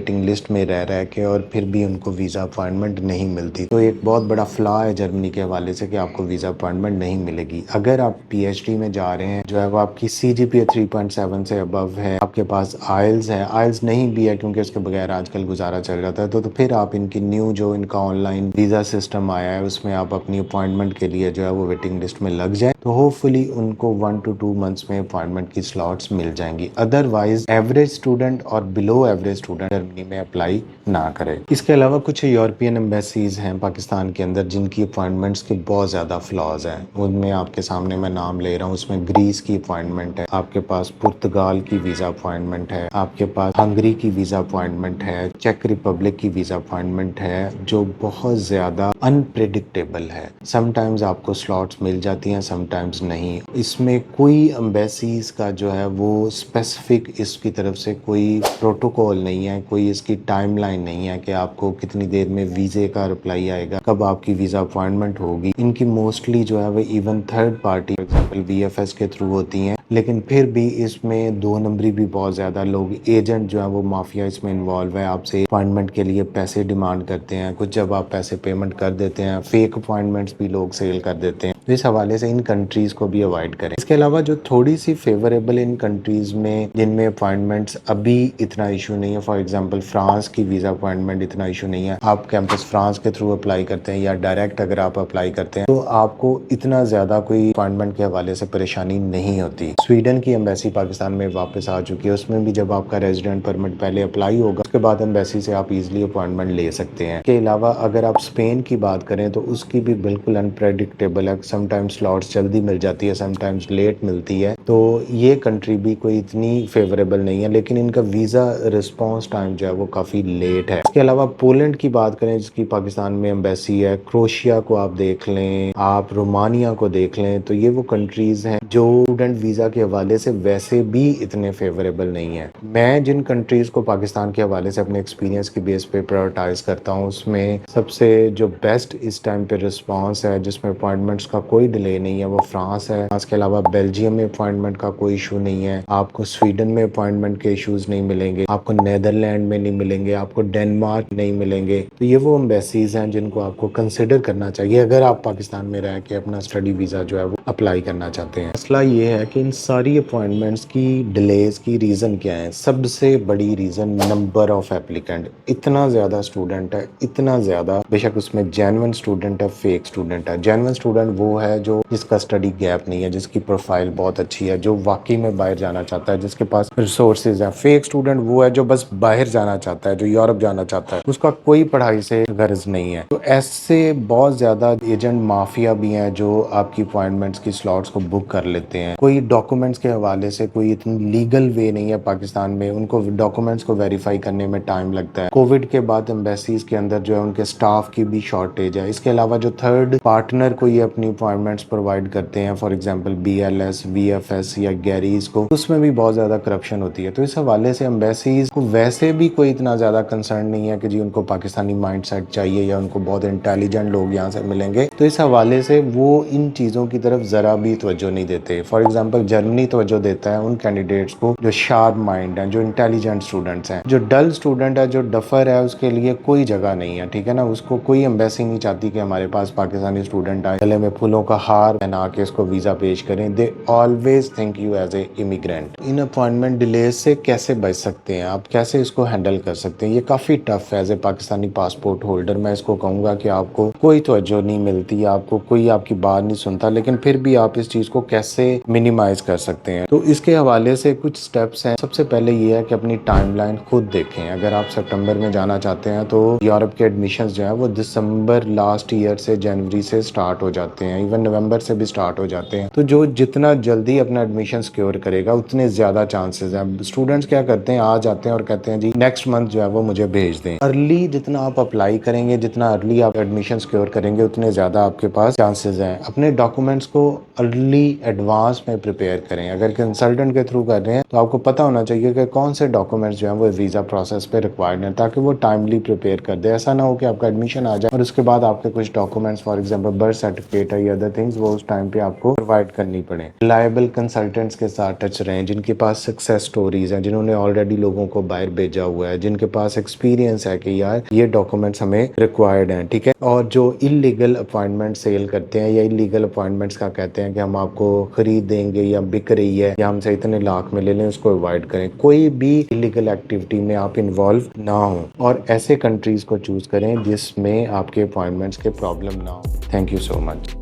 Waiting list میں رہ کے اور پھر بھی ان کو ویزا اپوائنٹمنٹ نہیں ملتی. تو ایک بہت بڑا فلا ہے جرمنی کے حوالے سے کہ آپ کو ویزا اپوائنٹمنٹ نہیں ملے گی. اگر آپ پی ایچ ڈی میں جا رہے ہیں جو ہے وہ آپ کی سی جی پی اے 3.7 سے ابو ہے, آپ کے پاس آئلز ہے, آئلز نہیں بھی ہے کیونکہ اس کے بغیر آج کل گزارا چل جاتا ہے, تو پھر آپ ان کی نیو جو ان کا آن لائن ویزا سسٹم آیا ہے اس میں آپ اپنی اپوائنٹمنٹ کے لیے جو ہے وہ ویٹنگ لسٹ میں لگ جائیں, تو ہوپ فلی ان کو 1 to 2 months میں اپوائنٹمنٹ کی سلاٹس مل جائیں گی. ادروائز ایوریج اسٹوڈنٹ اور بلو ایوریج اسٹوڈنٹ جرمنی میں اپلائی نہ کرے. اس کے علاوہ کچھ یورپین ایمبیسیز ہیں پاکستان کے اندر جن کی اپوائنٹمنٹس کے بہت زیادہ فلاز ہیں. ان میں آپ کے سامنے میں نام لے رہا ہوں, اس میں گریس کی اپوائنٹمنٹ ہے, آپ کے پاس پرتگال کی ویزا اپوائنٹمنٹ ہے, آپ کے پاس ہنگری کی ویزا اپوائنٹمنٹ ہے, چیک ریپبلک کی ویزا اپوائنٹمنٹ ہے, جو بہت زیادہ انپریڈکٹیبل ہے. سم ٹائمز آپ کو سلاٹس مل جاتی ہیں, سم ٹائمز نہیں. اس میں کوئی ایمبیسیز کا جو ہے وہ اسپیسیفک اس کی طرف سے کوئی پروٹوکول نہیں ہے, کوئی اس کی ٹائم لائن نہیں ہے کہ آپ کو کتنی دیر میں ویزے کا رپلائی آئے گا, کب آپ کی ویزا اپوائنٹمنٹ ہوگی. ان کی موسٹلی جو ہے وہ even third party for example V F S کے تھرو ہوتی ہیں, لیکن پھر بھی اس میں دو نمبری بھی بہت زیادہ لوگ, ایجنٹ جو ہے وہ مافیا اس میں انوالو ہے, آپ سے اپوائنٹمنٹ کے لیے پیسے ڈیمانڈ کرتے ہیں. کچھ جب آپ پیسے پیمنٹ کر دیتے ہیں, فیک اپوائنٹمنٹس بھی لوگ سیل کر دیتے ہیں. تو اس حوالے سے ان کنٹریز کو بھی اوائڈ کریں. اس کے علاوہ جو تھوڑی سی فیوریبل ان کنٹریز میں جن میں اپوائنٹمنٹس ابھی اتنا ایشو نہیں ہے, فار ایگزامپل فرانس کی ویزا اپوائنٹمنٹ اتنا ایشو نہیں ہے. آپ کیمپس فرانس کے تھرو اپلائی کرتے ہیں یا ڈائریکٹ اگر آپ اپلائی کرتے ہیں تو آپ کو اتنا زیادہ کوئی اپوائنٹمنٹ کے حوالے سے پریشانی نہیں ہوتی. سویڈن کی ایمبیسی پاکستان میں واپس آ چکی ہے, اس میں بھی جب آپ کا ریزیڈنٹ پرمٹ پہلے اپلائی ہوگا اس کے بعد ایمبیسی سے آپ ایزیلی اپوائنٹمنٹ لے سکتے ہیں. اس کے علاوہ اگر آپ اسپین کی بات کریں تو اس کی بھی بالکل انپریڈکٹیبل ہے, سم ٹائمز سلاٹس جلدی مل جاتی ہے, سم ٹائمز لیٹ ملتی ہے. تو یہ کنٹری بھی کوئی اتنی فیوریبل نہیں ہے, لیکن ان کا ویزا رسپانس ٹائم جو ہے وہ کافی لیٹ ہے. اس کے علاوہ پولینڈ کی بات کریں جس کی پاکستان میں ایمبیسی ہے, کروشیا کو آپ دیکھ لیں, آپ رومانیہ کو دیکھ لیں, تو یہ وہ کنٹریز ہیں جو اسٹوڈنٹ ویزا کے حوالے سے ویسے بھی اتنے فیوریبل نہیں ہیں. میں جن کنٹریز کو پاکستان کے حوالے سے اپنے ایکسپیرینس کی بیس پہ پرائورٹائز کرتا ہوں, اس میں سب سے جو بیسٹ اس ٹائم پہ رسپانس ہے جس میں اپوائنٹمنٹس کا کوئی ڈیلے نہیں ہے وہ فرانس ہے. اس کے علاوہ بیلجیم میں اپوائنٹمنٹ کا کوئی ایشو نہیں ہے, آپ کو سویڈن میں اپوائنٹمنٹ کے ایشوز نہیں ملیں گے, آپ کو نیدرلینڈ میں نہیں ملیں گے, آپ کو ڈینمارک نہیں ملیں گے. تو یہ وہ ایمبیسیز ہیں جن کو آپ کو کنسیڈر کرنا چاہیے اگر آپ پاکستان میں رہ کے اپنا اسٹڈی ویزا جو ہے وہ اپلائی کرنا چاہتے ہیں. مسئلہ یہ ہے کہ ان ساری اپوائنٹمنٹس کی ڈیلیز کی ریزن کیا ہے؟ سب سے بڑی ریزن نمبر آف ایپلیکنٹ. اتنا زیادہ اسٹوڈنٹ ہے, اتنا زیادہ, بے شک اس میں جینوئن اسٹوڈنٹ ہے, فیک اسٹوڈنٹ ہے. جینوئن اسٹوڈنٹ وہ ہے جو جس کا اسٹڈی گیپ نہیں ہے, جس کی پروفائل بہت اچھی ہے, جو واقعی میں باہر جانا چاہتا ہے, جس کے پاس ریسورسز ہیں. فیک اسٹوڈنٹ وہ ہے جو بس باہر جانا چاہتا ہے, جو یورپ جانا چاہتا ہے, اس کا کوئی پڑھائی سے غرض نہیں ہے. تو ایسے بہت زیادہ ایجنٹ مافیا بھی ہیں جو آپ کی اپوائنٹمنٹس کی سلاٹس کو بک کر لیتے ہیں. کوئی ڈاکومنٹس کے حوالے سے کوئی اتنی لیگل وے نہیں ہے پاکستان میں, ان کو ڈاکومنٹس کو ویریفائی کرنے میں ٹائم لگتا ہے. کووڈ کے بعد ایمبیسیز کے اندر جو ہے ان کے سٹاف کی بھی شارٹیج ہے. اس کے علاوہ جو تھرڈ پارٹنر کو یہ اپنی اپوائنٹمنٹس پرووائڈ کرتے ہیں, for example B L S, V F S یا گیریز کو, اس میں بھی بہت زیادہ کرپشن ہوتی ہے. تو اس حوالے سے ایمبیسیز کو ویسے بھی کوئی اتنا زیادہ کنسرن نہیں ہے کہ جی ان کو پاکستانی مائنڈ سیٹ چاہیے یا ان کو بہت انٹیلیجنٹ لوگ یہاں سے ملیں گے. تو اس حوالے سے وہ ان چیزوں کی طرف ذرا بھی توجہ نہیں دیتے. فار ایگزامپل جرمنی توجہ دیتا ہے ان کینڈیڈیٹس کو جو شارپ مائنڈ ہیں, جو انٹیلیجنٹ اسٹوڈنٹس ہیں. جو ڈل اسٹوڈنٹ ہے, جو ڈفر ہے, اس کے لیے کوئی جگہ نہیں ہے, ٹھیک ہے نا. اس کو کوئی ایمبیسی نہیں چاہتی کہ ہمارے پاس پاکستانی اسٹوڈنٹ آئے, گلے میں پھولوں کا ہار پہنا کے اس کو ویزا پیش کریں. They always think you as a immigrant. In appointment delays سے کیسے بچ سکتے ہیں آپ, کیسے اس کو ہینڈل کر سکتے ہیں؟ یہ کافی ٹف ہے. As a Pakistani passport holder میں اس کو کہوں گا کہ آپ کو کوئی توجہ نہیں ملتی, آپ کو کوئی آپ کی بات نہیں سنتا, لیکن پھر بھی آپ اس چیز کو کیسے منیمائز کر سکتے ہیں. تو اس کے حوالے سے کچھ سٹیپس ہیں. سب سے پہلے یہ ہے کہ اپنی ٹائم لائن خود دیکھیں. اگر آپ سپٹمبر میں جانا چاہتے ہیں تو یورپ کے ایڈمیشنز جو ہیں وہ دسمبر لاسٹ ایئر سے جنوری سے سٹارٹ ہو جاتے ہیں, ایون نومبر سے بھی سٹارٹ ہو جاتے ہیں. تو جو جتنا جلدی اپنا ایڈمیشن سیکیور کرے گا اتنے زیادہ چانسز ہیں. اسٹوڈنٹس کیا کرتے ہیں, آ جاتے ہیں اور کہتے ہیں جی نیکسٹ منتھ جو ہے وہ مجھے بھیج دیں. ارلی جتنا آپ اپلائی کریں گے, جتنا ارلی آپ ایڈمیشن سیکیور کریں گے, اتنے زیادہ آپ کے پاس چانسز ہیں. اپنے ڈاکومنٹس کو ارلی ایڈوانس میں پریپیئر کریں. اگر کنسلٹنٹ کے تھرو کر رہے ہیں تو آپ کو پتہ ہونا چاہیے کہ کون سے ڈاکومنٹس جو ہیں وہ ویزا پروسیس پہ ریکوائرڈ ہیں, تاکہ وہ ٹائملی پریپیئر کر دے. ایسا نہ ہو کہ آپ کا ایڈمیشن آ جائے اور اس کے بعد آپ کے کچھ documents, for example birth certificate ہے ادر تھنگس وہ اس ٹائم پہ آپ کو پرووائڈ کرنی پڑیں. ریلائبل کنسلٹنٹس کے ساتھ ٹچ رہیں جن کے پاس سکسیس سٹوریز ہیں, جنہوں نے آلریڈی لوگوں کو باہر بھیجا ہوا ہے, جن کے پاس ایکسپیرینس ہے کہ یار یہ ڈاکومنٹس ہمیں ریکوائرڈ ہیں, ٹھیک ہے. اور جو انلیگل اپوائنٹمنٹ سیل کرتے ہیں یا انلیگل اپوائنٹمنٹس کا کہتے ہیں کہ ہم آپ کو خرید دیں گے یا بک رہی ہے یا ہم سے اتنے لاکھ میں لے لیں, اس کو اوائڈ کریں. کوئی بھی انلیگل ایکٹیویٹی میں آپ انوالو نہ ہوں اور ایسے کنٹریز کو چوز کریں جس میں آپ کے اپوائنٹمنٹس کے پرابلم نہ ہو. Thank you so much.